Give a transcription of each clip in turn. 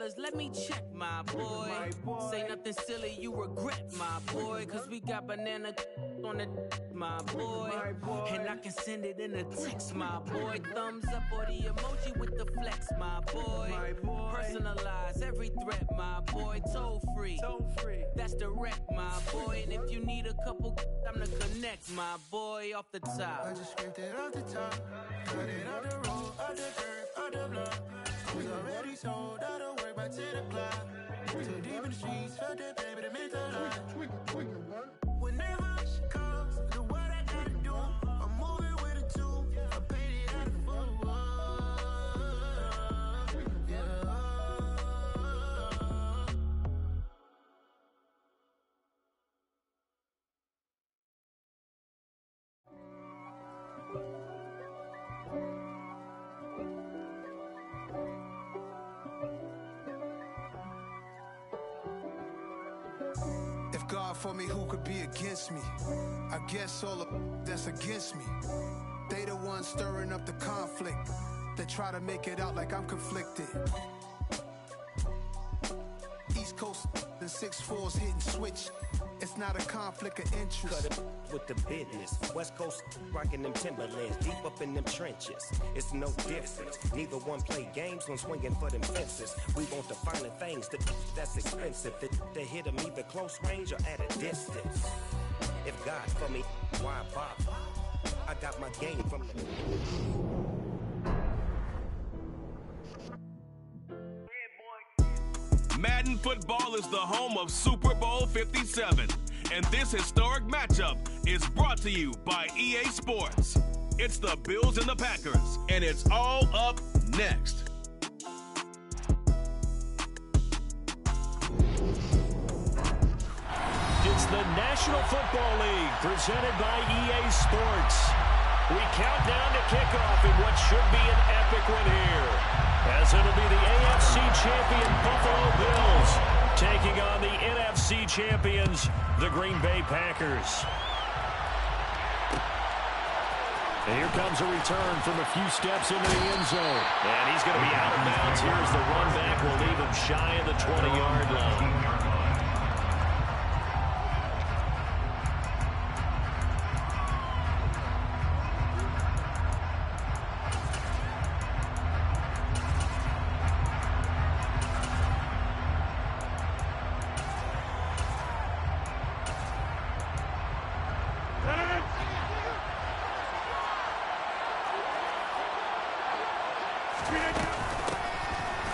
fellas, let me check, my boy. Say nothing silly, you regret, my boy. Cause we got banana on the my boy. And I can send it in a text, my boy. Thumbs up or the emoji with the flex, my boy. Personalize every threat, my boy. Toll free, that's direct, my boy. And if you need a couple, I'm the connect, my boy. Off the top, I just scraped it off the top, cut it out the road, out the dirt, out the block. I was already sold out of work by 10 o'clock. Too deep in the streets, felt that baby, that meant a lot. Whenever she calls, do what I gotta do. I'm moving with a two, I paid it out of full. If God for me, who could be against me? I guess all of that's against me. They the ones stirring up the conflict. They try to make it out like I'm conflicted. East Coast and 6'4's hitting switch. It's not a conflict of interest. Cut it with the business. West Coast rocking them Timberlands, deep up in them trenches. It's no difference. Neither one play games when swinging for them fences. We want the finer things, that's expensive. They hit them either close range or at a distance. If God for me, why bother? I got my game from the... Madden Football is the home of Super Bowl 57, and this historic matchup is brought to you by EA Sports. It's the Bills and the Packers, and it's all up next. It's the National Football League presented by EA Sports. We count down to kickoff in what should be an epic one here, as it'll be the AFC champion Buffalo Bills taking on the NFC champions, the Green Bay Packers. And here comes a return from a few steps into the end zone. And he's going to be out of bounds. Here's the run back. Will leave him shy of the 20-yard line.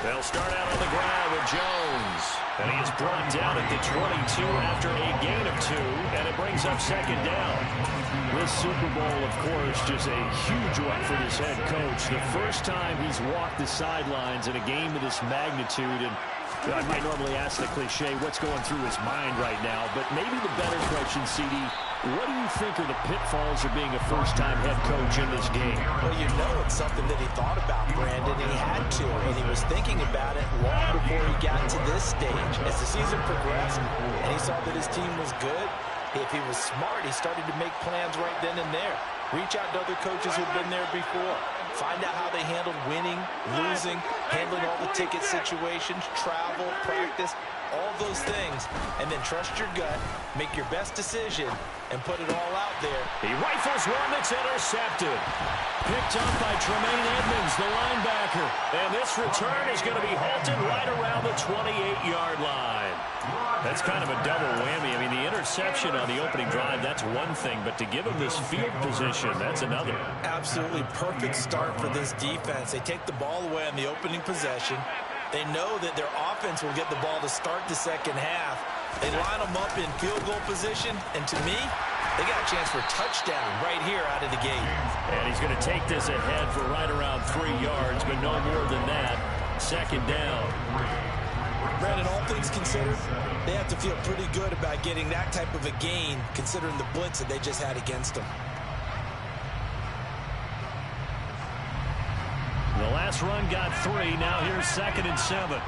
They'll start out on the ground with Jones. And he is brought down at the 22 after a gain of 2, and it brings up second down. This Super Bowl, of course, just a huge one for this head coach. The first time he's walked the sidelines in a game of this magnitude, and I might normally ask the cliche, what's going through his mind right now, but maybe the better question, CD, what do you think are the pitfalls of being a first-time head coach in this game? Well, you know it's something that he thought about, Brandon. He had to, and he was thinking about it long before he got to this stage. As the season progressed and he saw that his team was good, if he was smart, he started to make plans right then and there. Reach out to other coaches who've been there before. Find out how they handled winning, losing, handling all the ticket situations, travel, practice, all those things, and then trust your gut, make your best decision, and put it all out there. He rifles one that's intercepted. Picked up by Tremaine Edmonds, the linebacker. And this return is going to be halted right around the 28-yard line. That's kind of a double whammy. I mean, the interception on the opening drive, that's one thing, but to give him this field position, that's another. Absolutely perfect start for this defense. They take the ball away on the opening possession. They know that their offense will get the ball to start the second half. They line them up in field goal position, and to me, they got a chance for a touchdown right here out of the gate. And he's going to take this ahead for right around 3 yards, but no more than that. Second down. Brandon, all things considered, they have to feel pretty good about getting that type of a gain, considering the blitz that they just had against them. The last run got 3. Now here's 2nd and 7.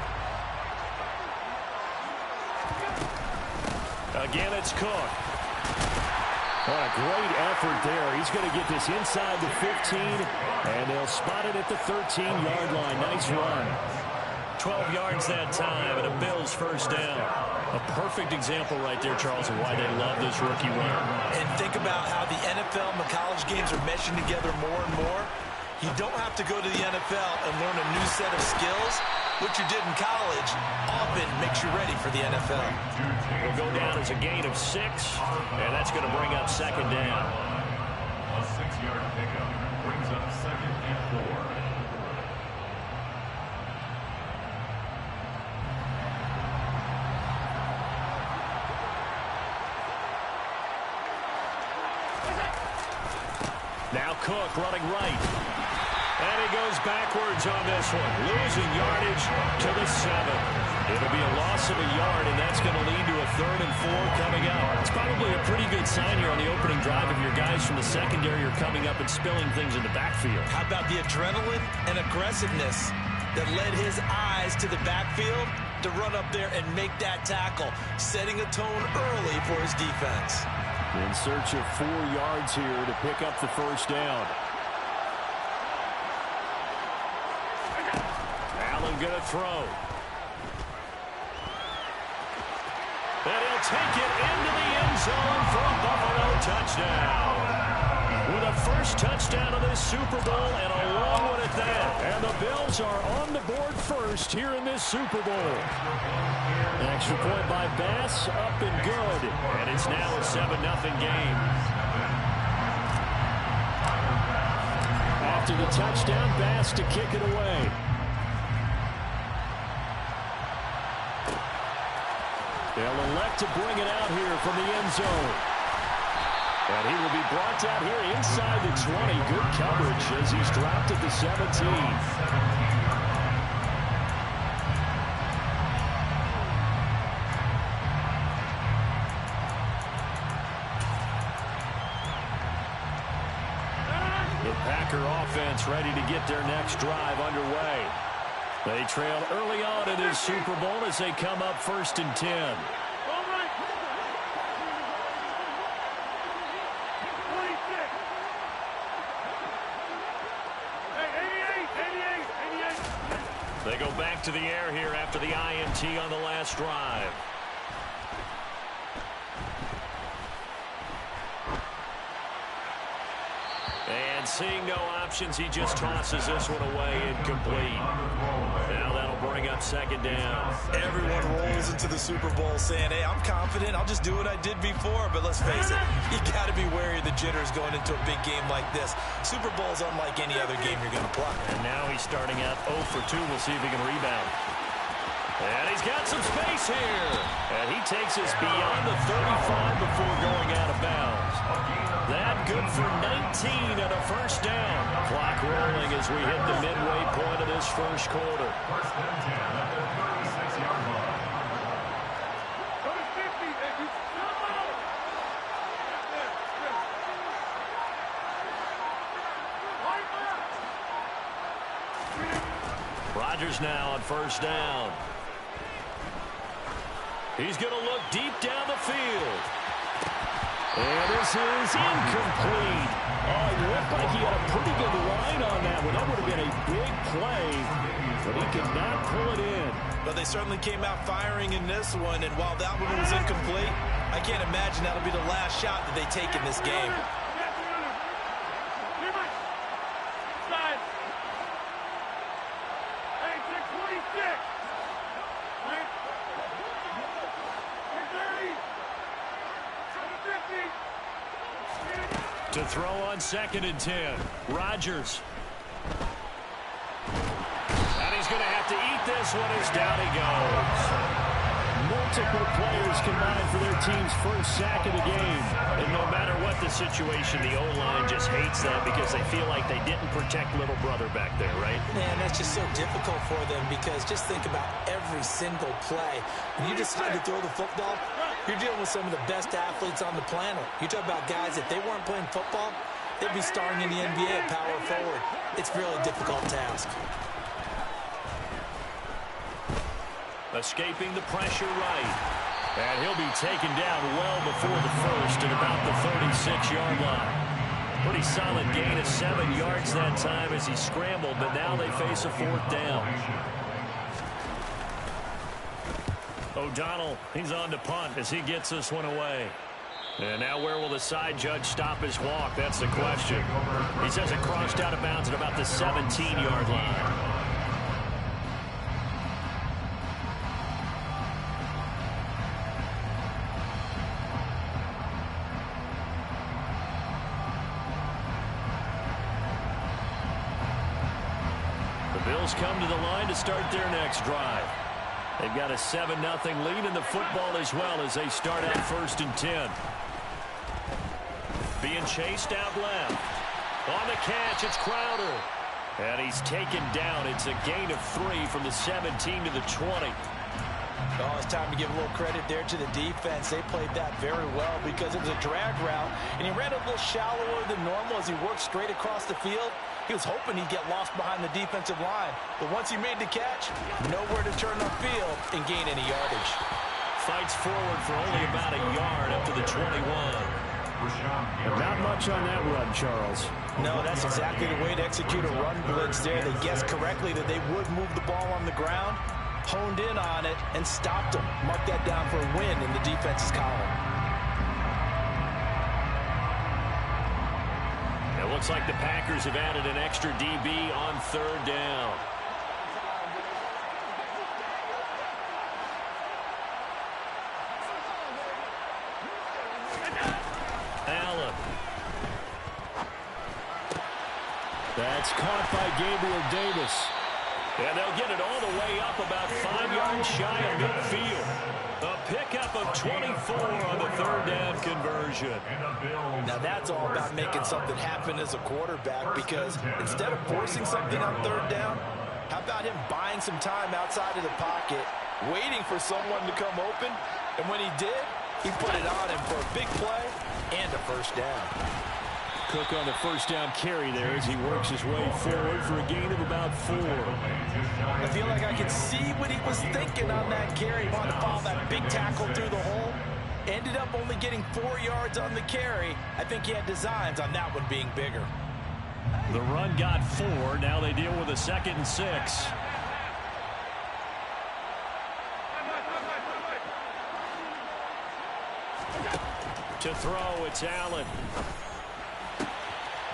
Again, it's Cook. What a great effort there. He's going to get this inside the 15, and they'll spot it at the 13-yard line. Nice run. 12 yards that time, and a Bills first down. A perfect example right there, Charles, of why they love this rookie runner. And think about how the NFL and the college games are meshing together more and more. You don't have to go to the NFL and learn a new set of skills. What you did in college often makes you ready for the NFL. Will go down as a gain of 6, and that's going to bring up second down. A 6-yard pickup brings up 2nd and 4. Now Cook running right. And he goes backwards on this one. Losing yardage to the 7. It'll be a loss of a yard, and that's going to lead to a 3rd and 4 coming up. It's probably a pretty good sign here on the opening drive if your guys from the secondary are coming up and spilling things in the backfield. How about the adrenaline and aggressiveness that led his eyes to the backfield to run up there and make that tackle, setting a tone early for his defense. In search of 4 yards here to pick up the first down. Allen going to throw. And he'll take it into the end zone for a Buffalo touchdown. With a first touchdown of this Super Bowl and a long one at that. And the Bills are on the board first here in this Super Bowl. An extra point by Bass, up and good. And it's now a 7-0 game. After the touchdown, Bass to kick it away. They'll elect to bring it out here from the end zone. And he will be brought down here inside the 20. Good coverage as he's dropped at the 17. The Packer offense ready to get their next drive underway. They trail early on in this Super Bowl as they come up 1st and 10. They go back to the air here after the INT on the last drive. And seeing no options, he just tosses this one away incomplete. Now that'll bring up second down. Everyone rolls into the Super Bowl saying, hey, I'm confident. I'll just do what I did before. But let's face it, you got to be wary of the jitters going into a big game like this. Super Bowl is unlike any other game you're going to play. And now he's starting out 0 for 2. We'll see if he can rebound. And he's got some space here. And he takes us beyond the 35 before going out of bounds. That good for 19 and a first down. Clock rolling as we hit the midway point of this first quarter. First and 10 at the 36-yard line. Rodgers now on first down. He's going to look deep down the field. And this is incomplete. Oh, it looked like he had a pretty good line on that one. That would have been a big play, but he could not pull it in. But they certainly came out firing in this one, and while that one was incomplete, I can't imagine that'll be the last shot that they take in this game. To throw on 2nd and 10. Rodgers. And he's going to have to eat this one as down he goes. Multiple players combined for their team's first sack of the game. And no matter what the situation, the O-line just hates that because they feel like they didn't protect little brother back there, right? Man, that's just so difficult for them because just think about every single play. When you decide to throw the football, you're dealing with some of the best athletes on the planet. You talk about guys, if they weren't playing football, they'd be starring in the NBA at power forward. It's a really difficult task. Escaping the pressure right. And he'll be taken down well before the first at about the 36-yard line. Pretty solid gain of 7 yards that time as he scrambled, but now they face a 4th down. O'Donnell, he's on to punt as he gets this one away. And now where will the side judge stop his walk? That's the question. He says it crossed out of bounds at about the 17-yard line. The Bills come to the line to start their next drive. They've got a 7-0 lead in the football as well as they start out 1st and 10. Being chased out left. On the catch, it's Crowder. And he's taken down. It's a gain of 3 from the 17 to the 20. Oh, it's time to give a little credit there to the defense. They played that very well because it was a drag route, and he ran a little shallower than normal as he worked straight across the field. He was hoping he'd get lost behind the defensive line, but once he made the catch, nowhere to turn upfield and gain any yardage. Fights forward for only about a yard up to the 21. Not much on that run, Charles. No, that's exactly the way to execute a run blitz there. They guessed correctly that they would move the ball on the ground, honed in on it, and stopped them. Mark that down for a win in the defense's column. It looks like the Packers have added an extra DB on 3rd down. Allen. That's caught by Gabriel Davis. And they'll get it all the way up about 5 yards shy of midfield. A pickup of 24 on the 3rd down conversion. Now that's all about making something happen as a quarterback, because instead of forcing something on 3rd down, how about him buying some time outside of the pocket, waiting for someone to come open, and when he did, he put it on him for a big play and a 1st down. Cook on the 1st down carry there as he works his way forward for a gain of about 4. I feel like I can see what he was thinking on that carry. He wanted to follow that big tackle through the hole. Ended up only getting 4 yards on the carry. I think he had designs on that one being bigger. The run got 4. Now they deal with a 2nd and 6. To throw, it's Allen.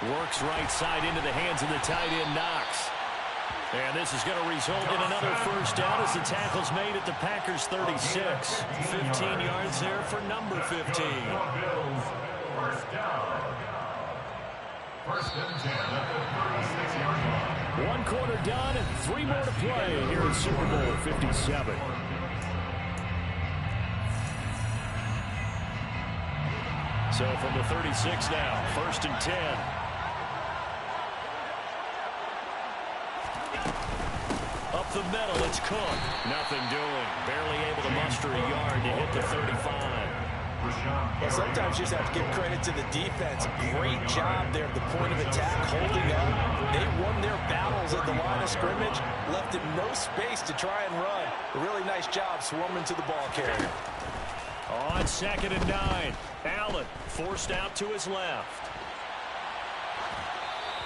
Works right side into the hands of the tight end, Knox. And this is going to result in another 1st down as the tackle's made at the Packers' 36. 15 yards there for number 15. 1st down. 1st and 10 at the 36-yard line. 1 quarter done and 3 more to play here at Super Bowl 57. So from the 36 now, 1st and 10. Up the middle, it's Cook. Nothing doing. Barely able to muster a yard to hit the 35. Well, sometimes you just have to give credit to the defense. Great job there at the point of attack, holding up. They won their battles at the line of scrimmage, left him no space to try and run. A really nice job swarming to the ball carrier. On 2nd and 9, Allen forced out to his left.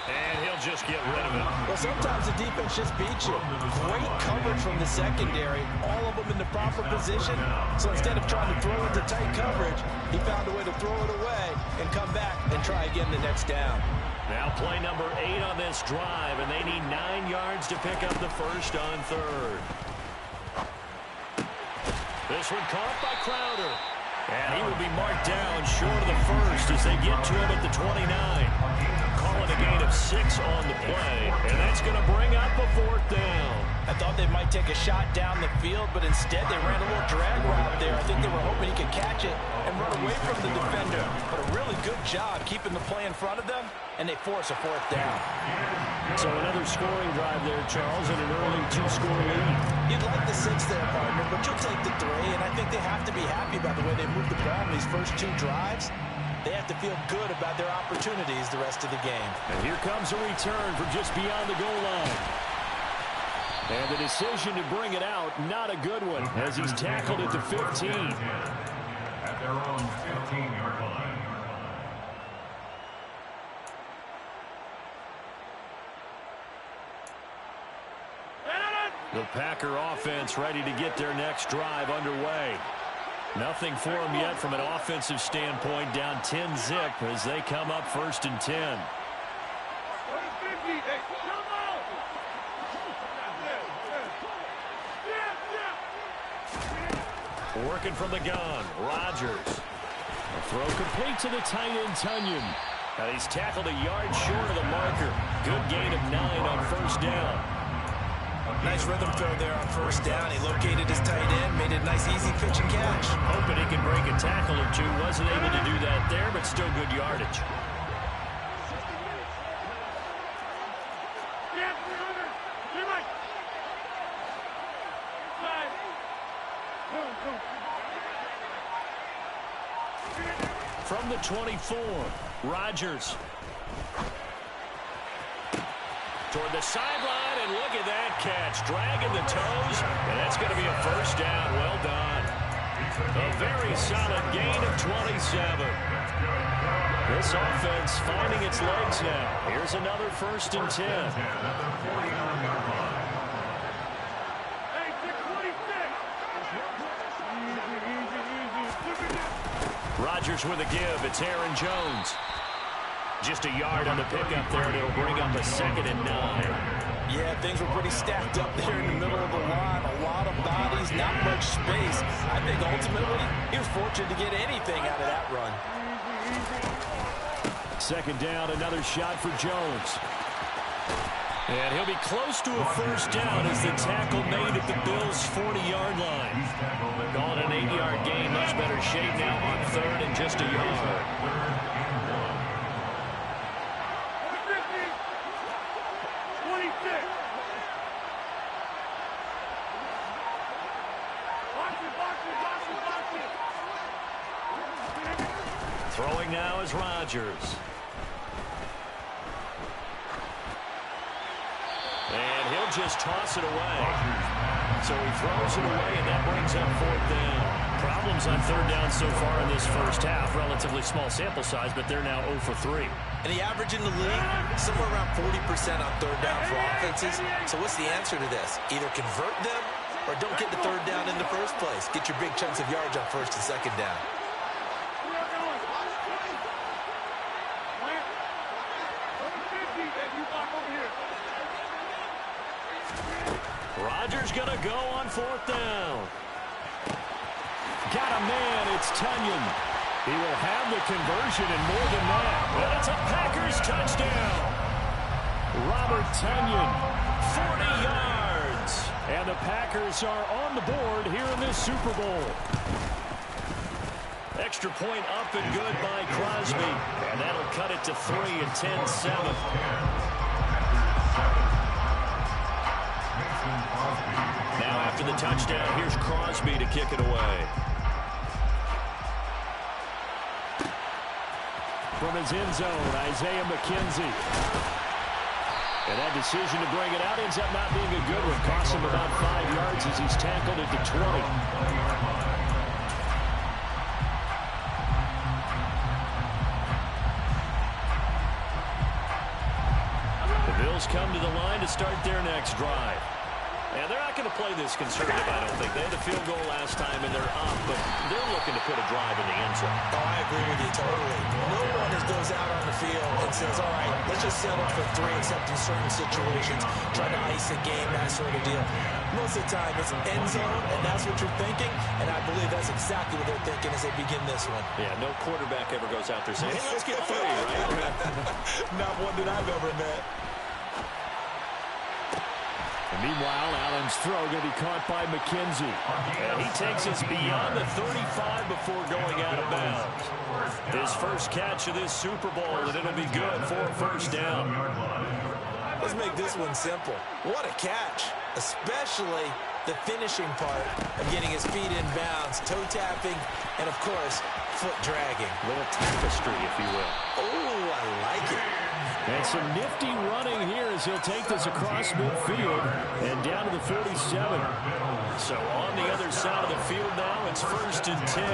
And he'll just get rid of it. Well, sometimes the defense just beats you. Great coverage from the secondary, all of them in the proper position. So instead of trying to throw into tight coverage, he found a way to throw it away and come back and try again the next down. Now play number 8 on this drive, and they need 9 yards to pick up the 1st on 3rd. This one caught by Crowder. And he will be marked down short of the 1st as they get to him at the 29. Calling a gain of 6 on the play. And that's going to bring up a 4th down. I thought they might take a shot down the field, but instead they ran a little drag route there. I think they were hoping he could catch it and run away from the defender. But a really good job keeping the play in front of them, and they force a 4th down. So another scoring drive there, Charles, and an early 2-score lead. You'd like the 6 there, partner, but you'll take the 3, and I think they have to be happy about the way they moved the ball in these first 2 drives. They have to feel good about their opportunities the rest of the game. And here comes a return from just beyond the goal line. And the decision to bring it out, not a good one, as he's tackled at the 15. At their own 15-yard line. The Packer offense ready to get their next drive underway. Nothing for them yet from an offensive standpoint, down 10-zip as they come up 1st and 10. Working from the gun, Rodgers. A throw complete to the tight end, Tunyon. And he's tackled a yard short of the marker. Good gain of 9 on 1st down. Nice rhythm throw there on 1st down. He located his tight end, made it a nice easy pitch and catch. Hoping he can break a tackle or two. Wasn't able to do that there, but still good yardage. From the 24, Rodgers. Toward the sideline, and look at that catch. Dragging the toes, and that's going to be a 1st down. Well done. A very solid gain of 27. This offense finding its legs now. Here's another 1st and 10. Rodgers with a give. It's Aaron Jones. Just a yard on the pickup there, and it'll bring up a 2nd and 9. Yeah, things were pretty stacked up there in the middle of the line. A lot of bodies, not much space. I think ultimately he was fortunate to get anything out of that run. 2nd down, another shot for Jones. And he'll be close to a 1st down as the tackle made at the Bills' 40-yard line. Calling an 8-yard gain, much better shape now on 3rd and just a yard. Throwing now is Rodgers. And he'll just toss it away. So he throws it away, and that brings up 4th down. Problems on 3rd down so far in this 1st half. Relatively small sample size, but they're now 0 for 3. And the average in the league, somewhere around 40% on 3rd down for offenses. So what's the answer to this? Either convert them or don't get the 3rd down in the first place. Get your big chunks of yards on 1st and 2nd down. Rodgers going to go on 4th down. Got a man, it's Tunyon. He will have the conversion and more than that. And it's a Packers touchdown. Robert Tunyon, 40 yards. And the Packers are on the board here in this Super Bowl. Extra point up and good by Crosby. And that'll cut it to 3 and 10-7. Now after the touchdown, here's Crosby to kick it away. From his end zone, Isaiah McKenzie. And that decision to bring it out ends up not being a good one. Costs him about 5 yards as he's tackled at the 20. Come to the line to start their next drive. And they're not going to play this conservative, I don't think. They had a field goal last time, and they're up, but they're looking to put a drive in the end zone. Oh, I agree with you totally. No one goes out on the field and says, all right, let's just settle for 3, except in certain situations, try to ice a game, that sort of deal. Most of the time, it's end zone, and that's what you're thinking, and I believe that's exactly what they're thinking as they begin this one. Yeah, no quarterback ever goes out there saying, hey, let's get 3, right? Not one that I've ever met. And meanwhile, Allen's throw going to be caught by McKenzie. And he takes us beyond the 35 before going out of bounds. His first catch of this Super Bowl, and it'll be good for a 1st down. Let's make this one simple. What a catch, especially the finishing part of getting his feet in bounds, toe tapping, and of course, foot dragging. A little tapestry, if you will. Oh, I like it. And some nifty running here as he'll take this across midfield and down to the 47. So on the other side of the field now, it's 1st and 10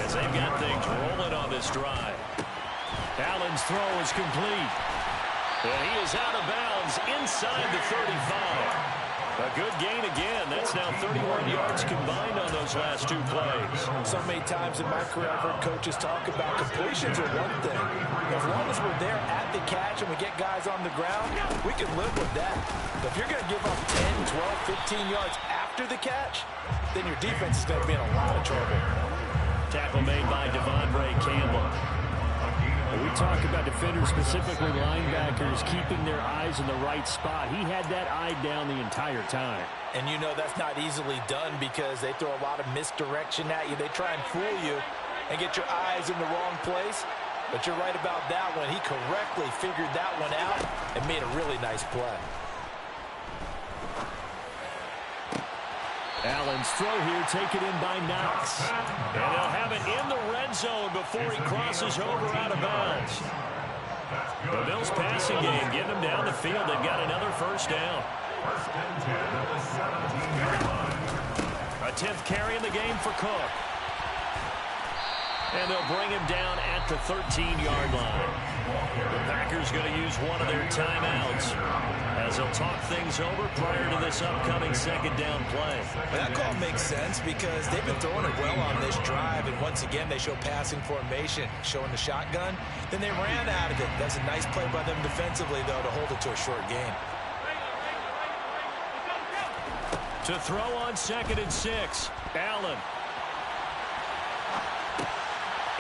as they've got things rolling on this drive. Allen's throw is complete. And he is out of bounds inside the 35. A good gain again. That's now 31 yards combined on those last 2 plays. So many times in my career I've heard coaches talk about completions are one thing. As long as we're there at the catch and we get guys on the ground, we can live with that. But if you're going to give up 10, 12, 15 yards after the catch, then your defense is going to be in a lot of trouble. Tackle made by Devondre Campbell. We talk about defenders, specifically linebackers, keeping their eyes in the right spot. He had that eye down the entire time. And you know that's not easily done because they throw a lot of misdirection at you. They try and fool you and get your eyes in the wrong place. But you're right about that one. He correctly figured that one out and made a really nice play. Allen's throw here taken in by Knox. And they'll have it in the red zone before he crosses over out of bounds. The Bills passing game getting them down the field. They've got another first down. First and 10 at the 17-yard line. A 10th carry in the game for Cook. And they'll bring him down at the 13-yard line. The Packers going to use one of their timeouts as they'll talk things over prior to this upcoming second down play. That call makes sense because they've been throwing it well on this drive, and once again they show passing formation, showing the shotgun. Then they ran out of it. That's a nice play by them defensively, though, to hold it to a short gain. To throw on 2nd and 6, Allen.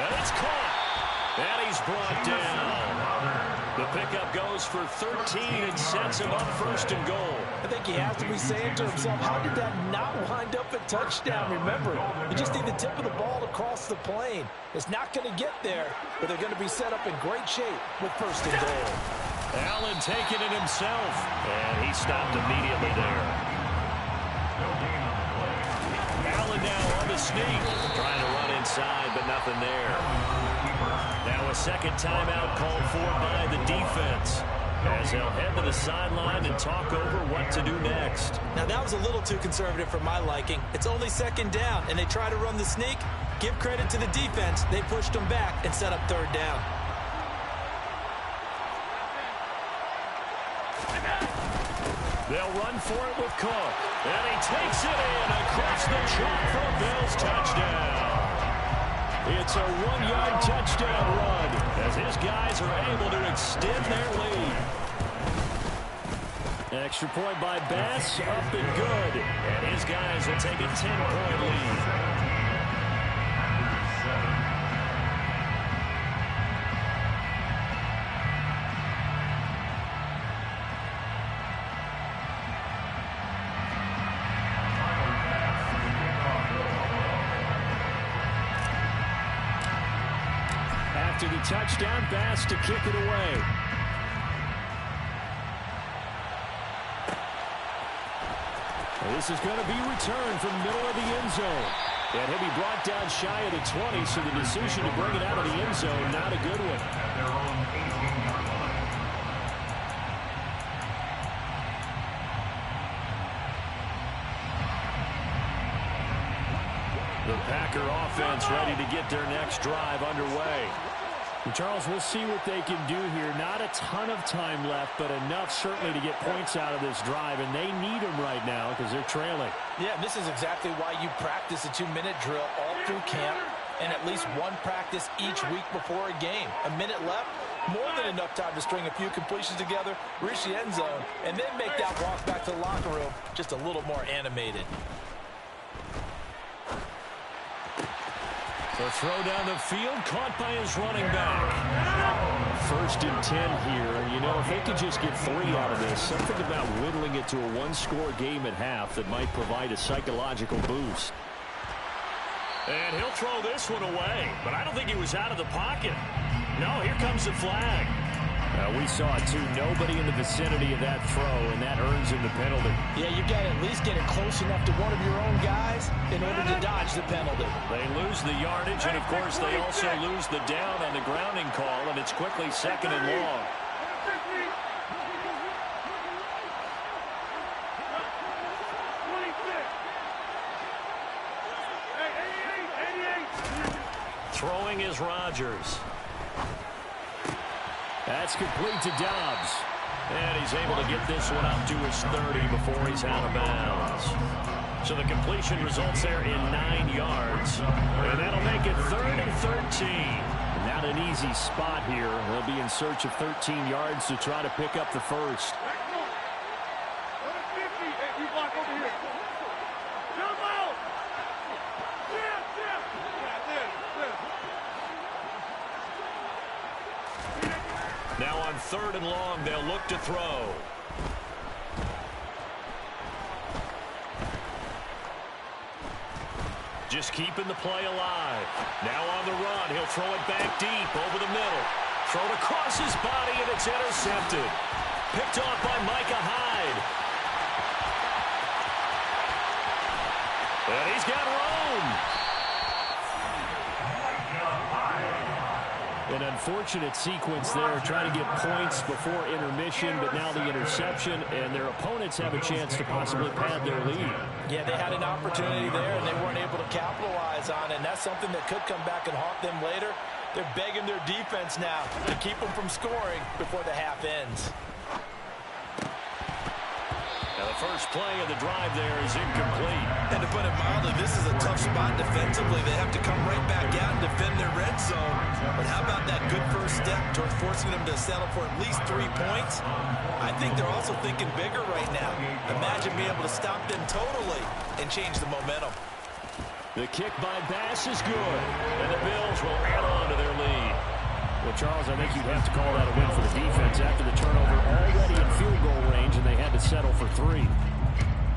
And it's caught. And he's brought down. The pickup goes for 13 and sets him up 1st and goal. I think he has to be saying to himself, how did that not wind up a touchdown? Remember, you just need the tip of the ball to cross the plane. It's not going to get there, but they're going to be set up in great shape with 1st and goal. Allen taking it himself, and he stopped immediately there. Allen now on the sneak, trying to run inside, but nothing there. Now a second timeout called for by the defense as they'll head to the sideline and talk over what to do next. Now that was a little too conservative for my liking. It's only 2nd down, and they try to run the sneak. Give credit to the defense. They pushed them back and set up 3rd down. They'll run for it with Cook. And he takes it in across the chalk for a Bills touchdown. It's a 1-yard touchdown run as his guys are able to extend their lead. Extra point by Bass, up and good. And his guys will take a 10-point lead. To the touchdown, Bass to kick it away. This is going to be returned from the middle of the end zone. And he'll be brought down shy of the 20, so the decision to bring it out of the end zone, not a good one. The Packer offense ready to get their next drive underway. And Charles, we'll see what they can do here. Not a ton of time left, but enough certainly to get points out of this drive, and they need them right now because they're trailing. Yeah, this is exactly why you practice a 2-minute drill all through camp and at least one practice each week before a game. A minute left, more than enough time to string a few completions together, reach the end zone, and then make that walk back to the locker room just a little more animated. The throw down the field, caught by his running back. 1st and 10 here. And, you know, if they could just get 3 out of this, something about whittling it to a 1-score game at half that might provide a psychological boost. And he'll throw this one away, but I don't think he was out of the pocket. No, here comes the flag. We saw it, too. Nobody in the vicinity of that throw, and that earns him the penalty. Yeah, you've got to at least get it close enough to one of your own guys in order to dodge the penalty. They lose the yardage, and, of course, they also lose the down on the grounding call, and it's quickly 2nd and long. Throwing is Rodgers. That's complete to Dobbs. And he's able to get this one out to his 30 before he's out of bounds. So the completion results there in 9 yards. And that'll make it 3rd and 13. Not an easy spot here. They'll be in search of 13 yards to try to pick up the first. Now on 3rd and long, they'll look to throw. Just keeping the play alive. Now on the run, he'll throw it back deep over the middle. Thrown across his body, and it's intercepted. Picked off by Micah Hyde. And he's got room. An unfortunate sequence there, trying to get points before intermission, but now the interception, and their opponents have a chance to possibly pad their lead. Yeah, they had an opportunity there, and they weren't able to capitalize on it, and that's something that could come back and haunt them later. They're begging their defense now to keep them from scoring before the half ends. Now the first play of the drive there is incomplete. And to put it mildly, this is a tough spot defensively. They have to come right back out and defend their red zone. But how about that good first step towards forcing them to settle for at least 3 points? I think they're also thinking bigger right now. Imagine being able to stop them totally and change the momentum. The kick by Bass is good. And the Bills will add on to their lead. Well, Charles, I think you'd have to call that a win for the defense after the turnover already in field goal range, and they had to settle for 3.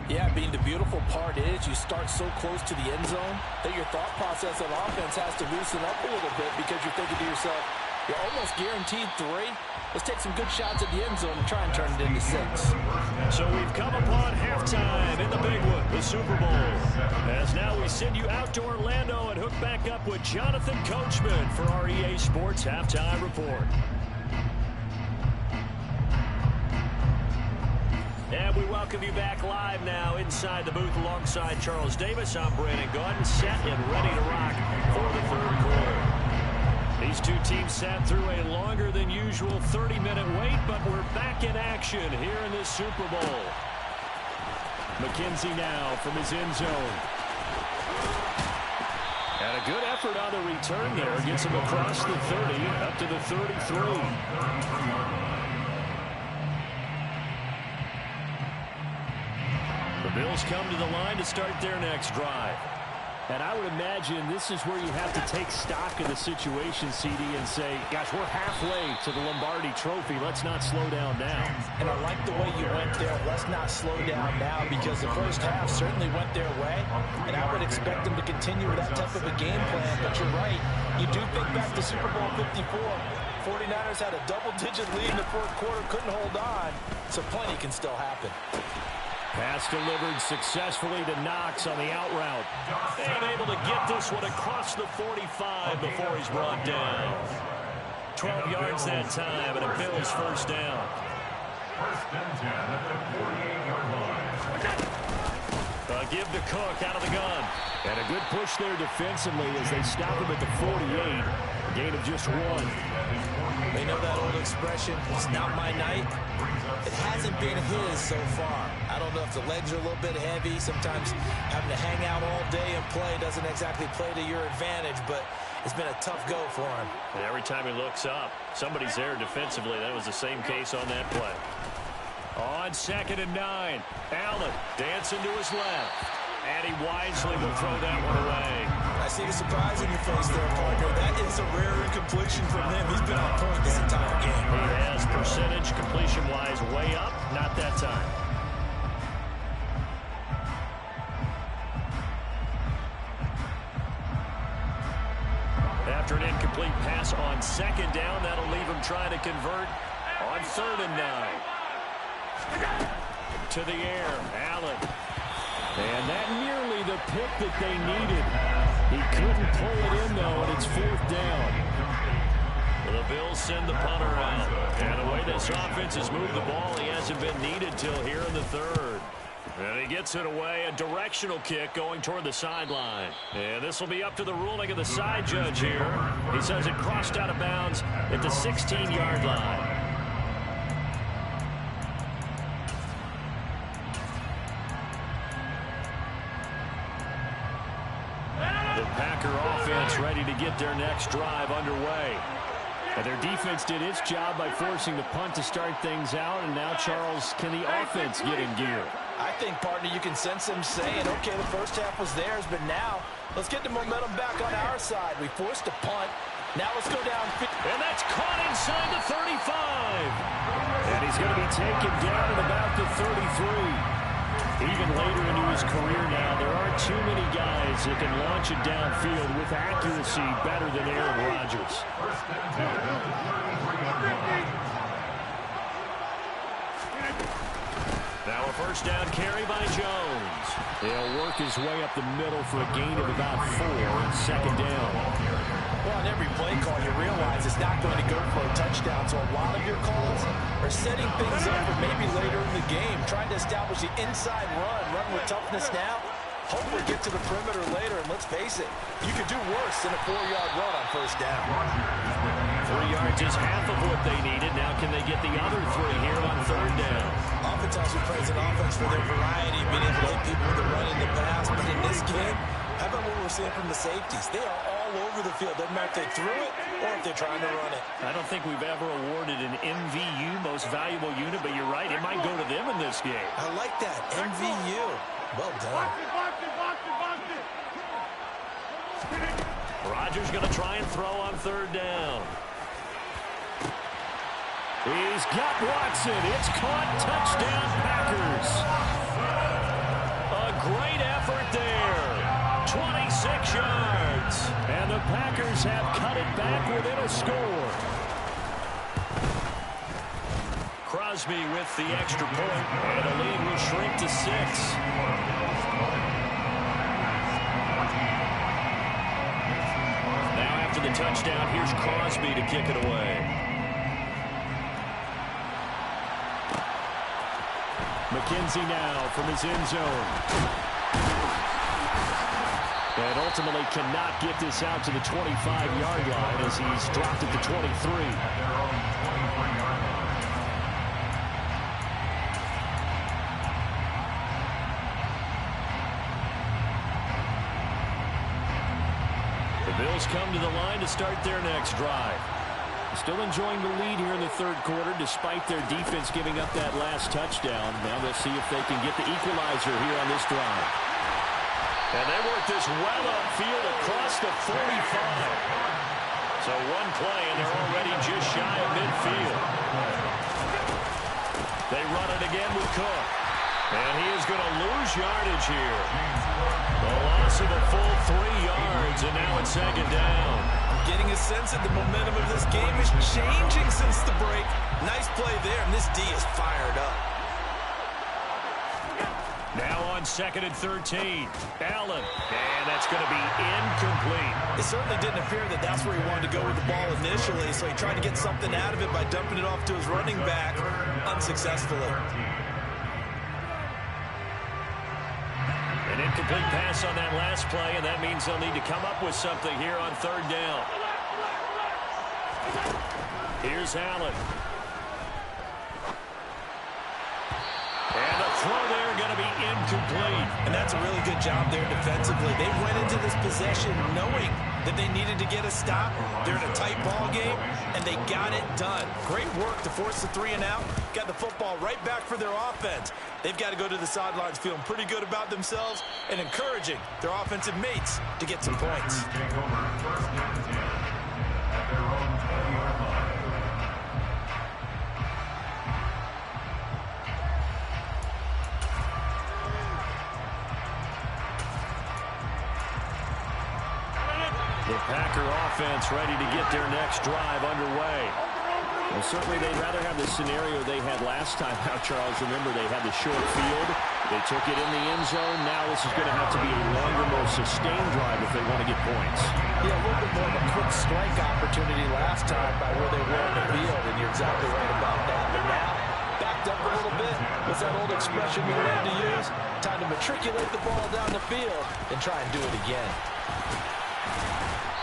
Yeah, the beautiful part is you start so close to the end zone that your thought process of offense has to loosen up a little bit because you're thinking to yourself, you're almost guaranteed 3. Let's take some good shots at the end zone and try and turn it into 6. So we've come upon halftime in the big one, the Super Bowl. As now we send you out to Orlando and hook back up with Jonathan Coachman for our EA Sports Halftime Report. And we welcome you back live now inside the booth alongside Charles Davis. I'm Brandon Gaudin, set and ready to rock for the 3rd quarter. These two teams sat through a longer than usual 30-minute wait, but we're back in action here in this Super Bowl. McKenzie now from his end zone. And a good effort on the return there. Gets him across the 30, up to the 33. The Bills come to the line to start their next drive. And I would imagine this is where you have to take stock of the situation, CD, and say, gosh, we're halfway to the Lombardi Trophy. Let's not slow down now. And I like the way you went there. Let's not slow down now, because the first half certainly went their way. And I would expect them to continue with that type of a game plan. But you're right. You do think back to Super Bowl 54. 49ers had a double-digit lead in the 4th quarter, couldn't hold on. So plenty can still happen. Pass delivered successfully to Knox on the out route. And able to get this one across the 45 before he's brought down. 12 yards that time, and a Bills first down. First and 10 at the 48-yard line. Give to Cook out of the gun. And a good push there defensively as they stop him at the 48. A gain of just 1. They know that old expression, it's not my night. It hasn't been his so far. I don't know if the legs are a little bit heavy. Sometimes having to hang out all day and play doesn't exactly play to your advantage, but it's been a tough go for him. And every time he looks up, somebody's there defensively. That was the same case on that play. On 2nd and 9, Allen dancing to his left. And he wisely will throw that one away. I see the surprise in your face there, partner. That is a rare incompletion from him. He's been on point this entire game. He has percentage completion-wise way up. Not that time. After an incomplete pass on 2nd down, that'll leave him trying to convert on 3rd and 9. To the air, Allen. And that nearly the pick that they needed. He couldn't pull it in, though, and it's 4th down. The Bills send the punter out. And the way this offense has moved the ball, he hasn't been needed till here in the 3rd. And he gets it away, a directional kick going toward the sideline. And this will be up to the ruling of the side judge here. He says it crossed out of bounds at the 16-yard line. Packer offense ready to get their next drive underway. And their defense did its job by forcing the punt to start things out. And now, Charles, can the offense get in gear? I think, partner, you can sense them saying, okay, the first half was theirs, but now let's get the momentum back on our side. We forced a punt. Now let's go down. And that's caught inside the 35. And he's going to be taken down at about the 33. Even later into his career now, there aren't too many guys that can launch it downfield with accuracy better than Aaron Rodgers. Now a first down carry by Jones. He'll work his way up the middle for a gain of about 4 and second down. Well, on every play call, you realize it's not going to go for a touchdown, so a lot of your calls are setting things up for maybe later in the game, trying to establish the inside run with toughness now, hopefully get to the perimeter later, and let's face it, you could do worse than a 4-yard run on first down. 3 yards is half of what they needed. Now can they get the other 3 here on third down? Oftentimes we praise an offense for their variety, being able to hit people with the run in the pass, but in this game, how about what we're seeing from the safeties? They are all over the field. Doesn't matter if they threw it or if they're trying to run it. I don't think we've ever awarded an MVU, most valuable unit, but you're right, it might go to them in this game. I like that, MVU. Well done. Rodgers going to try and throw on third down. He's got Watson. It's caught. Touchdown, Packers. A great effort there. 26 yards. And the Packers have cut it back within a score. Crosby with the extra point. And the lead will shrink to 6. Now after the touchdown, here's Crosby to kick it away. McKenzie now from his end zone. And ultimately cannot get this out to the 25-yard line as he's dropped at the 23. The Bills come to the line to start their next drive. Still enjoying the lead here in the third quarter despite their defense giving up that last touchdown. Now they'll see if they can get the equalizer here on this drive. And they work this well upfield across the 45. So one play and they're already just shy of midfield. They run it again with Cook. And he is going to lose yardage here. The loss of a full 3 yards, and now it's second down. I'm getting a sense that the momentum of this game is changing since the break. Nice play there, and this D is fired up. Now on second and 13. Allen, and that's going to be incomplete. It certainly didn't appear that that's where he wanted to go with the ball initially, so he tried to get something out of it by dumping it off to his running back unsuccessfully. An incomplete pass on that last play, and that means they'll need to come up with something here on third down. Here's Allen. And the throw there going to be incomplete. And that's a really good job there defensively. They went into this possession knowing that they needed to get a stop. They're in a tight ball game, and they got it done. Great work to force the 3 and out. Got the football right back for their offense. They've got to go to the sidelines feeling pretty good about themselves and encouraging their offensive mates to get some points. The Packer offense ready to get their next drive underway. Well, certainly they'd rather have the scenario they had last time out, Charles. Remember, they had the short field. They took it in the end zone. Now this is going to have to be a longer, more sustained drive if they want to get points. Yeah, a little bit more of a quick strike opportunity last time by where they were in the field, and you're exactly right about that. But now, backed up a little bit. What's that old expression we love to use? Time to matriculate the ball down the field and try and do it again.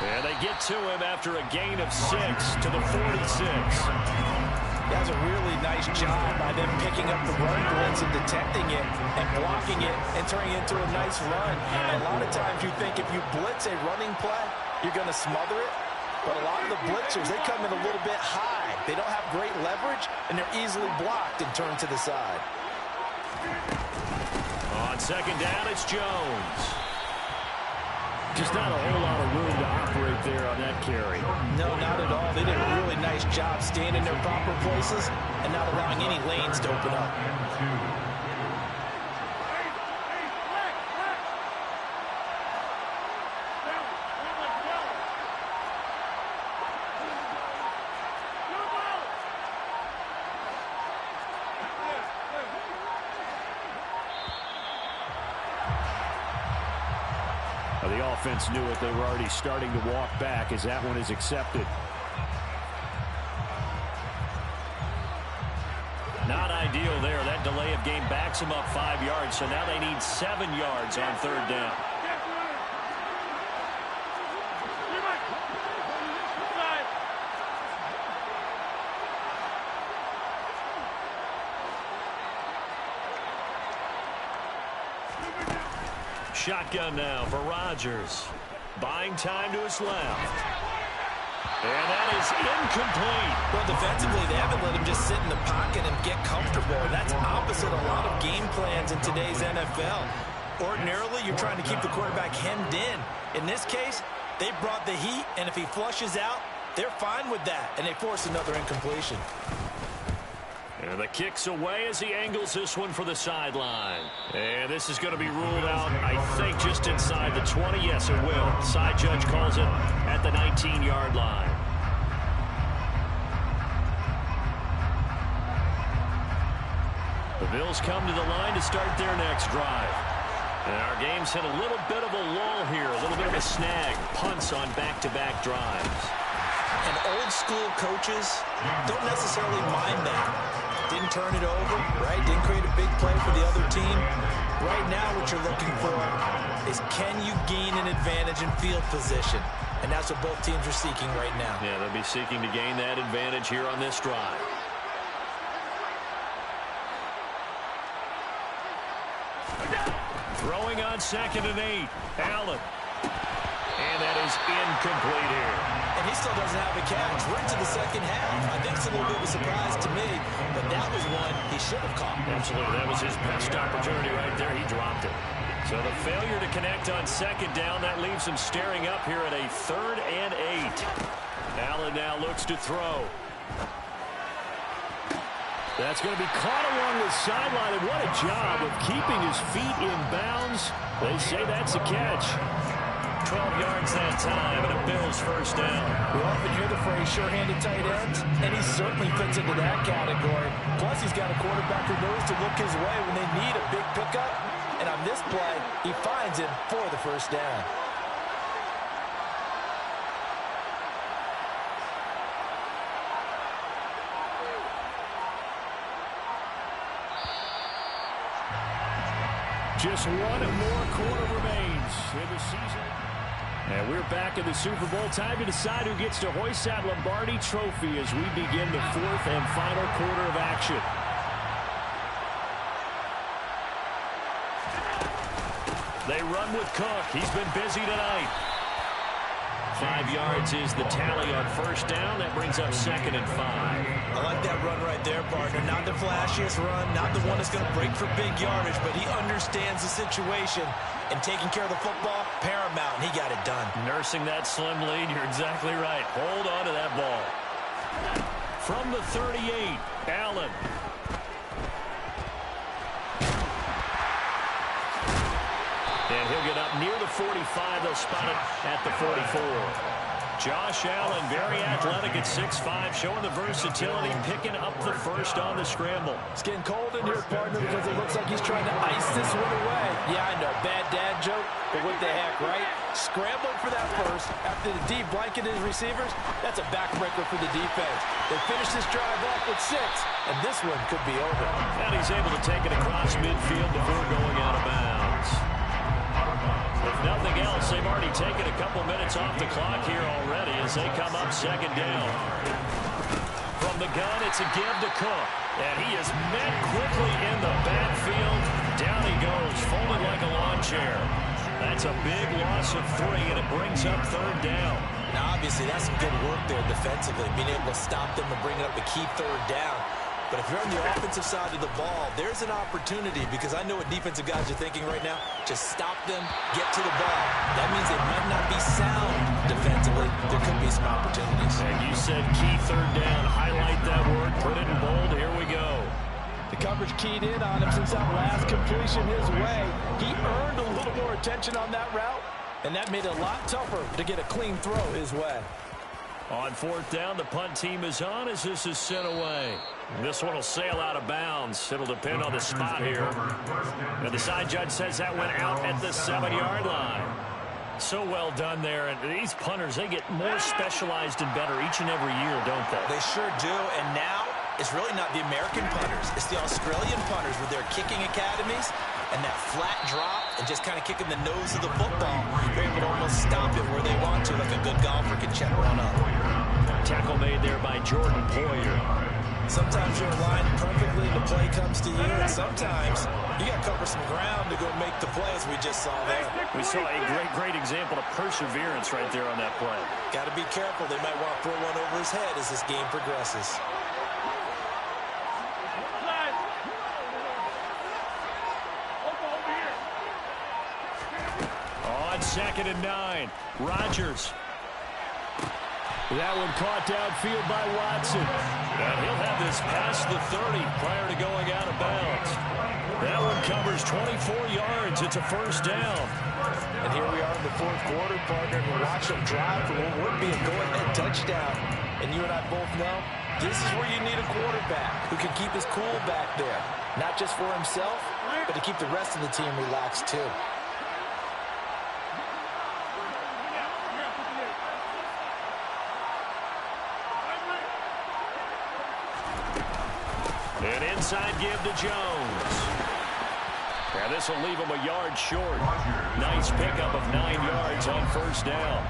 And they get to him after a gain of 6 to the 46. That's a really nice job by them picking up the run blitz and detecting it and blocking it and turning it into a nice run. And a lot of times you think if you blitz a running play, you're going to smother it. But a lot of the blitzers, they come in a little bit high. They don't have great leverage, and they're easily blocked and turned to the side. On second down, it's Jones. Just not a whole lot of room to operate there on that carry. No, not at all. They did a really nice job staying in their proper places and not allowing any lanes to open up. The offense knew it. They were already starting to walk back as that one is accepted. Not ideal there. That delay of game backs them up 5 yards, so now they need 7 yards on third down. Shotgun now for Rodgers. Buying time to his left. And that is incomplete. Well, defensively, they haven't let him just sit in the pocket and get comfortable. That's opposite a lot of game plans in today's NFL. Ordinarily, you're trying to keep the quarterback hemmed in. In this case, they brought the heat, and if he flushes out, they're fine with that, and they force another incompletion. And the kick's away as he angles this one for the sideline. And this is going to be ruled out, I think, just inside the 20. Yes, it will. Side judge calls it at the 19-yard line. The Bills come to the line to start their next drive. And our game's hit a little bit of a lull here, a little bit of a snag. Punts on back-to-back drives. And old-school coaches don't necessarily mind that. Didn't turn it over, right? Didn't create a big play for the other team. Right now what you're looking for is can you gain an advantage in field position? And that's what both teams are seeking right now. Yeah, they'll be seeking to gain that advantage here on this drive. Throwing on 2nd and 8. Allen. And that is incomplete here. And he still doesn't have a catch. We're into the second half. I think it's a little bit of a surprise to me, but that was one he should have caught. Absolutely. That was his best opportunity right there. He dropped it. So the failure to connect on second down, that leaves him staring up here at a 3rd and 8. Allen now looks to throw. That's going to be caught along the sideline, and what a job of keeping his feet in bounds. They say that's a catch. 12 yards that time, and a Bills first down. We often hear the phrase sure-handed tight ends, and he certainly fits into that category. Plus, he's got a quarterback who knows to look his way when they need a big pickup. And on this play, he finds him for the first down. Just one more quarter remains in the season. And we're back in the Super Bowl. Time to decide who gets to hoist that Lombardi trophy as we begin the 4th and final quarter of action. They run with Cook. He's been busy tonight. 5 yards is the tally on first down. That brings up 2nd and 5. I like that run right there, partner. Not the flashiest run, not the one that's going to break for big yardage, but he understands the situation, and taking care of the football, paramount, and he got it done. Nursing that slim lead, you're exactly right. Hold on to that ball. From the 38, Allen. And he'll get up near the 45. They'll spot it at the 44. Josh Allen, very athletic at 6'5", showing the versatility, picking up the first on the scramble. It's getting cold in here, partner, because it looks like he's trying to ice this one away. Yeah, I know, bad dad joke, but what the heck, right? Scrambled for that first after the D blanketed his receivers. That's a backbreaker for the defense. They finished this drive off with 6, and this one could be over. And he's able to take it across midfield before going out of bounds. If nothing else, they've already taken a couple minutes off the clock here already as they come up 2nd down. From the gun, it's a give to Cook. And he is met quickly in the backfield. Down he goes, folded like a lawn chair. That's a big loss of 3, and it brings up 3rd down. Now, obviously, that's some good work there defensively, being able to stop them and bring up a key 3rd down. But if you're on the offensive side of the ball, there's an opportunity, because I know what defensive guys are thinking right now. Just stop them, get to the ball. That means they might not be sound defensively. There could be some opportunities. And you said key 3rd down. Highlight that word, put it in bold. Here we go. The coverage keyed in on him since that last completion his way. He earned a little more attention on that route, and that made it a lot tougher to get a clean throw his way. On 4th down, the punt team is on as this is sent away. This one will sail out of bounds. It'll depend on the spot here. And the side judge says that went out at the 7-yard line. So well done there. And these punters, they get more specialized and better each and every year, don't they? They sure do. And now it's really not the American punters. It's the Australian punters with their kicking academies and that flat drop and just kind of kicking the nose of the football. They're able to almost stop it where they want to, like a good golfer can check one up. Tackle made there by Jordan Poyer. Sometimes you're aligned perfectly and the play comes to you, and sometimes you got to cover some ground to go make the play, as we just saw there. We saw a great example of perseverance right there on that play. Got to be careful. They might want to throw one over his head as this game progresses. On 2nd and 9, Rodgers. That one caught downfield by Watson. And he'll have this past the 30 prior to going out of bounds. That one covers 24 yards. It's a 1st down. And here we are in the 4th quarter, partner, and watch them drive for what would be a go-ahead touchdown. And you and I both know this is where you need a quarterback who can keep his cool back there. Not just for himself, but to keep the rest of the team relaxed too. An inside give to Jones. And this will leave him a yard short. Nice pickup of 9 yards on 1st down.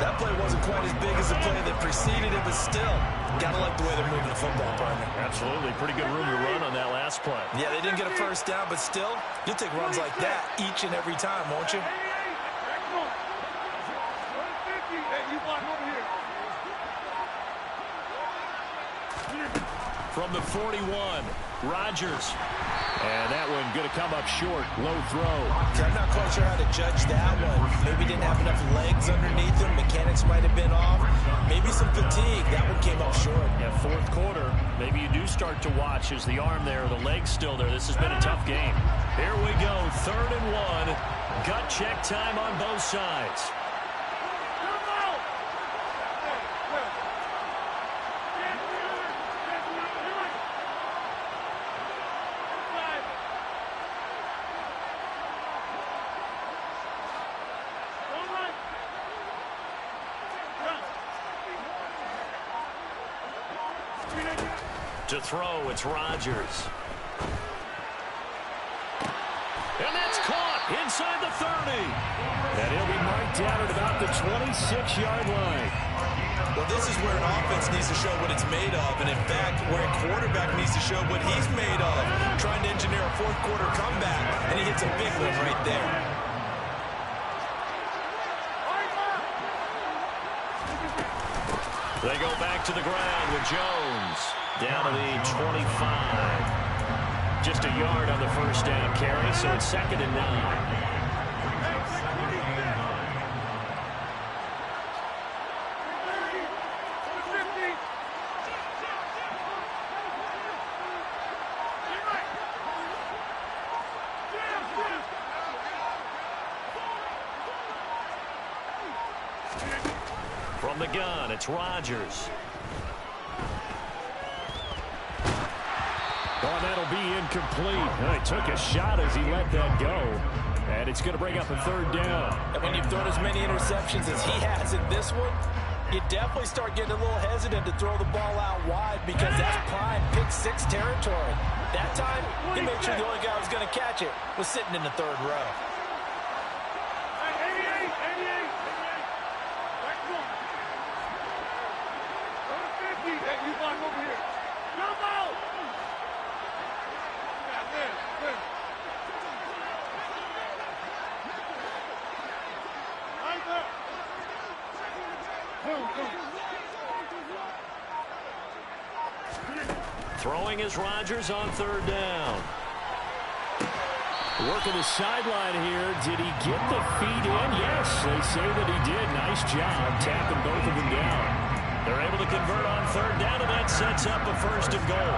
That play wasn't quite as big as the play that preceded it, but still, gotta like the way they're moving the football, partner. Absolutely. Pretty good room to run on that last play. Yeah, they didn't get a 1st down, but still, you'll take runs like that each and every time, won't you? From the 41, Rodgers. And that one going to come up short. Low throw. I'm not quite sure how to judge that one. Maybe didn't have enough legs underneath him. Mechanics might have been off. Maybe some fatigue. That one came up short. Yeah, 4th quarter. Maybe you do start to watch as the arm there, the leg's still there. This has been a tough game. Here we go. 3rd and 1. Gut check time on both sides. To throw, it's Rodgers. And that's caught inside the 30. And he'll be marked down at about the 26-yard line. Well, this is where an offense needs to show what it's made of. And, in fact, where a quarterback needs to show what he's made of. Trying to engineer a 4th quarter comeback, and he hits a big one right there. They go back to the ground with Jones. Down to the 25. Just a yard on the 1st down carry, so it's 2nd and 9. From the gun, it's Rodgers. Oh, that'll be incomplete. He took a shot as he let that go. And it's going to bring up a 3rd down. And when you've thrown as many interceptions as he has in this one, you definitely start getting a little hesitant to throw the ball out wide because that's prime pick-6 territory. That time, he made sure the only guy who was going to catch it was sitting in the 3rd row. Throwing is Rodgers on third down. Working the sideline here. Did he get the feet in? Yes, they say that he did. Nice job tapping both of them down. They're able to convert on third down, and that sets up a first and goal.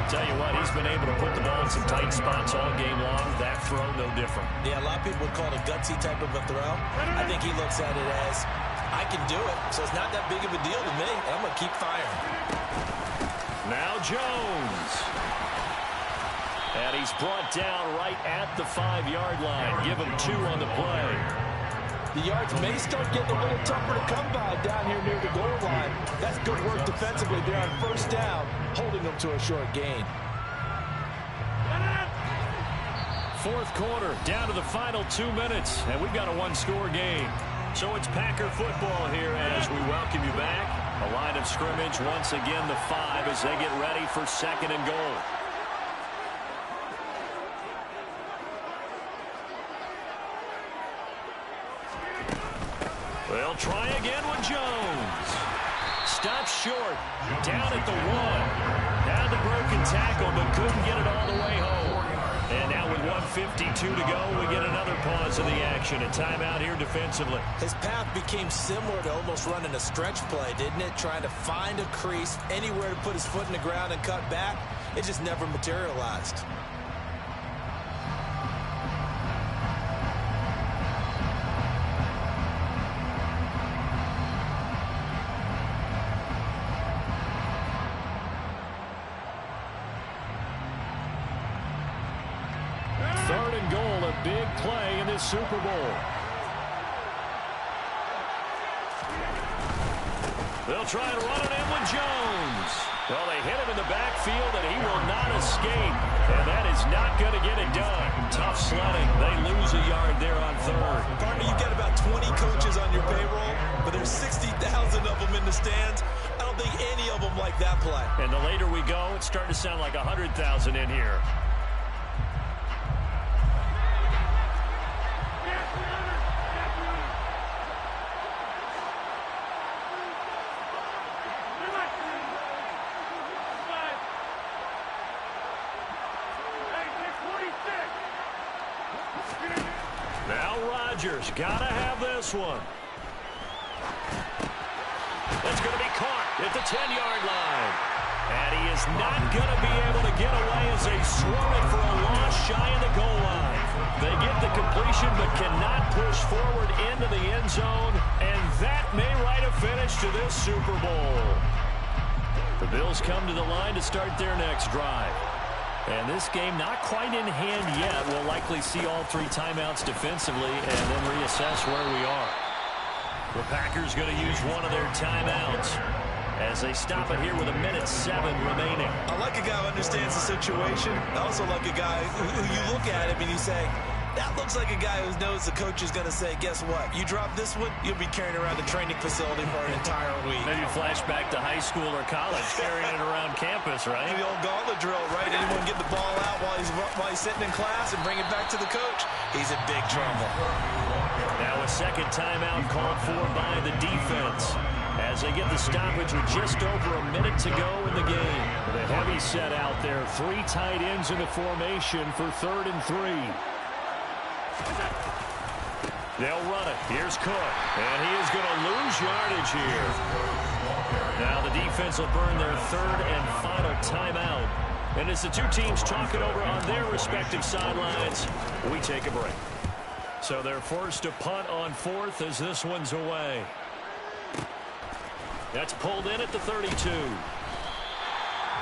Tell you what, he's been able to put the ball in some tight spots all game long. That throw, no different. Yeah, a lot of people would call it a gutsy type of a throw. I think he looks at it as, I can do it, so it's not that big of a deal to me. I'm going to keep firing. Now Jones. And he's brought down right at the 5-yard line. Give him 2 on the play. The yards may start getting a little tougher to come by down here near the goal line. That's good work defensively there on first down, holding them to a short gain. Fourth quarter, down to the final 2 minutes, and we've got a 1-score game. So it's Packer football here as we welcome you back. A line of scrimmage, once again the 5 as they get ready for second and goal. They'll try again with Jones. Stops short. Down at the 1. Had the broken tackle, but couldn't get it all the way home. And now with 1:52 to go, we get another pause of the action. A timeout here defensively. His path became similar to almost running a stretch play, didn't it? Trying to find a crease, anywhere to put his foot in the ground and cut back. It just never materialized. Third and goal, a big play in this Super Bowl. They'll try and run it in with Jones. Well, they hit him in the backfield, and he will not escape. And that is not going to get it done. Tough sledding. They lose a yard there on third. Partner, you've got about 20 coaches on your payroll, but there's 60,000 of them in the stands. I don't think any of them like that play. And the later we go, it's starting to sound like 100,000 in here. Gotta have this one. It's going to be caught at the 10-yard line. And he is not going to be able to get away as they swarm it for a loss shy of the goal line. They get the completion but cannot push forward into the end zone. And that may write a finish to this Super Bowl. The Bills come to the line to start their next drive. And this game not quite in hand yet. We'll likely see all 3 timeouts defensively and then reassess where we are. The Packers going to use one of their timeouts as they stop it here with 1:07 remaining. I like a guy who understands the situation. I also like a guy who you look at him and you say, that looks like a guy who knows the coach is going to say, guess what? You drop this one, you'll be carrying around the training facility for an entire week. Maybe flashback to high school or college, carrying it around campus, right? The old gauntlet drill, right? Anyone get the ball out while he's sitting in class and bring it back to the coach? He's in big trouble. Now a second timeout called for by the defense as they get the stoppage with just over a minute to go in the game. The heavy set out there, 3 tight ends in the formation for 3rd and 3. They'll run it. Here's Cook. And he is going to lose yardage here. Now the defense will burn their 3rd and final timeout. And as the 2 teams talk it over on their respective sidelines, we take a break. So they're forced to punt on 4th as this one's away. That's pulled in at the 32.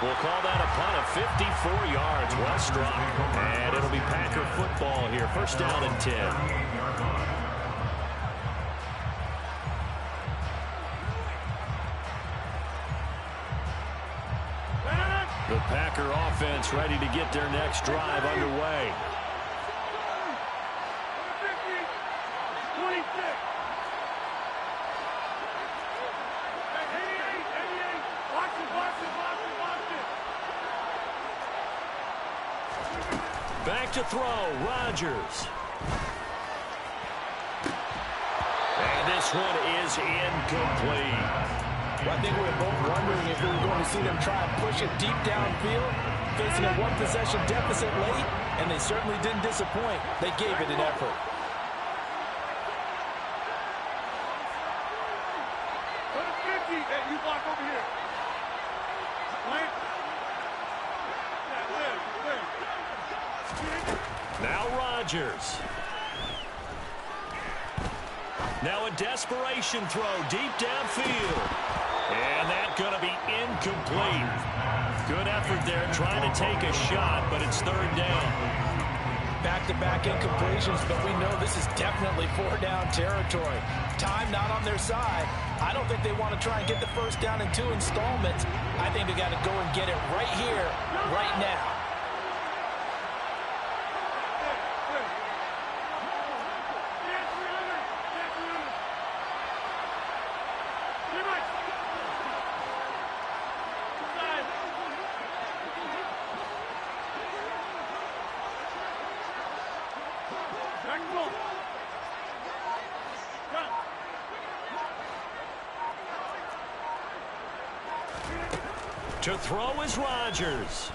We'll call that a punt of 54 yards. Well struck. And it'll be Packer football here. First down and 10. The Packer offense ready to get their next drive underway. Back to throw, Rodgers. And this this one is incomplete. Well, I think we were both wondering if we were going to see them try and push it deep downfield, facing a one-possession deficit late, and they certainly didn't disappoint. They gave it an effort. You block over here. Now Rodgers. Now a desperation throw deep downfield. And that's going to be incomplete. Good effort there trying to take a shot, but it's third down. Back-to-back incompletions, but we know this is definitely four-down territory. Time not on their side. I don't think they want to try and get the first down in 2 installments. I think they got to go and get it right here, right now. To throw is Rodgers.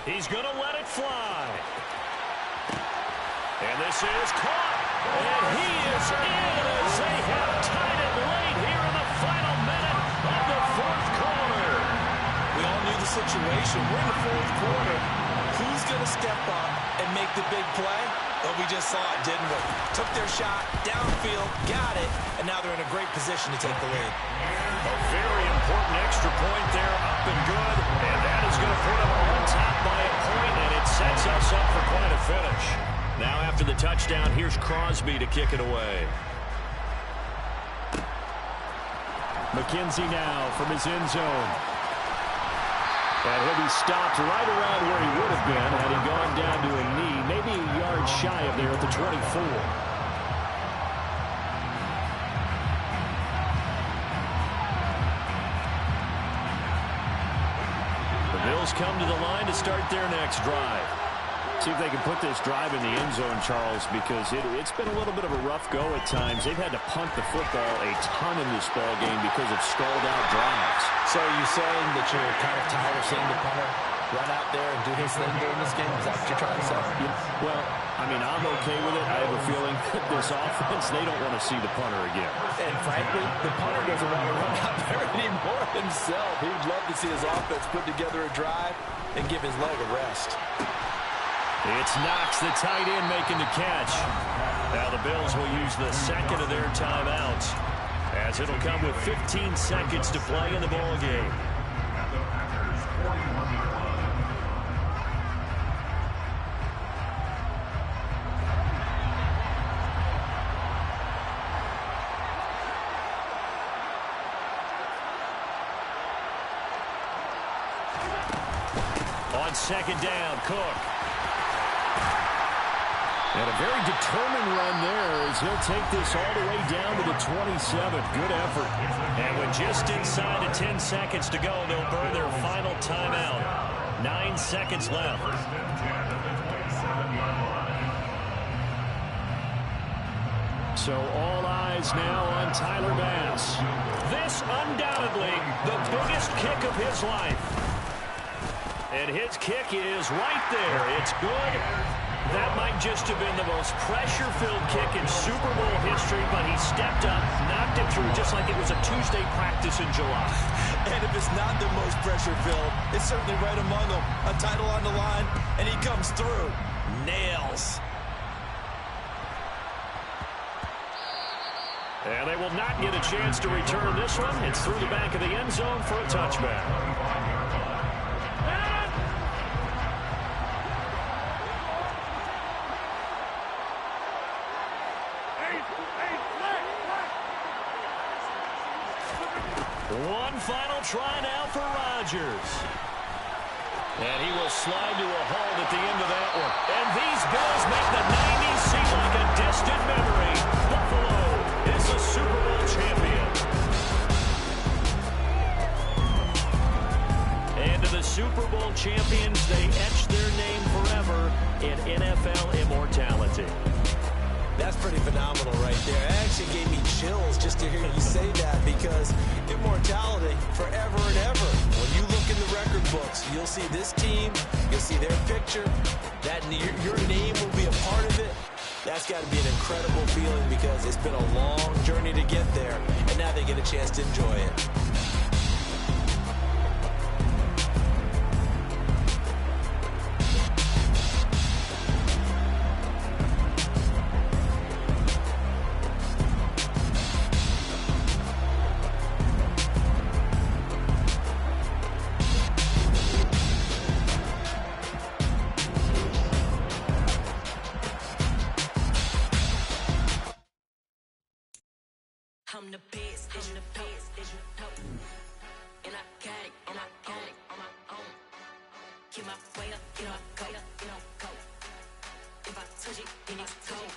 He's going to let it fly. And this is caught. And he is in as they have tied it late here in the final minute of the fourth quarter. We all knew the situation. We're in the fourth quarter. Who's going to step up and make the big play? Well, we just saw it, didn't we? Took their shot, downfield, got it, and now they're in a great position to take the lead. A very important extra point there, up and good, and that is going to put them on top by a point, and it sets us up for quite a finish. Now after the touchdown, here's Crosby to kick it away. McKenzie now from his end zone. And he'll be stopped right around where he would have been had he gone down to a knee, maybe a yard shy of there at the 24. The Bills come to the line to start their next drive. See if they can put this drive in the end zone, Charles, because it's been a little bit of a rough go at times. They've had to punt the football a ton in this ball game because of stalled-out drives. So are you saying that you're kind of tired of seeing the punter run out there and do his thing during this game? Is that what you're trying to say? Yeah, well, I mean, I'm okay with it. I have a feeling that this offense, they don't want to see the punter again. And frankly, the punter doesn't want to run out there anymore himself. He would love to see his offense put together a drive and give his leg a rest. It's Knox, the tight end, making the catch. Now the Bills will use the second of their timeouts, as it'll come with 15 seconds to play in the ball game. On second down, Cook. And a very determined run there as he'll take this all the way down to the 27. Good effort. And with just inside of 10 seconds to go, they'll burn their final timeout. 9 seconds left. So all eyes now on Tyler Bass. This undoubtedly the biggest kick of his life. And his kick is right there. It's good. That might just have been the most pressure-filled kick in Super Bowl history, but he stepped up, knocked it through just like it was a Tuesday practice in July. And if it's not the most pressure-filled, it's certainly right among them. A title on the line, and he comes through. Nails. And they will not get a chance to return this one. It's through the back of the end zone for a touchback. One final try now for Rodgers. And he will slide to a halt at the end of that one. And these Bills make the 90s seem like a distant memory. Buffalo is the Super Bowl champion. And to the Super Bowl champions, they etch their name forever in NFL immortality. That's pretty phenomenal right there. It actually gave me to hear you say that because immortality forever and ever. When you look in the record books, you'll see this team, you'll see their picture, that your name will be a part of it. That's got to be an incredible feeling because it's been a long journey to get there, and now they get a chance to enjoy it. I'm the best, I'm the best, and I got it on my own. Keep my way up, get up, go. If I touch it, then it's cold.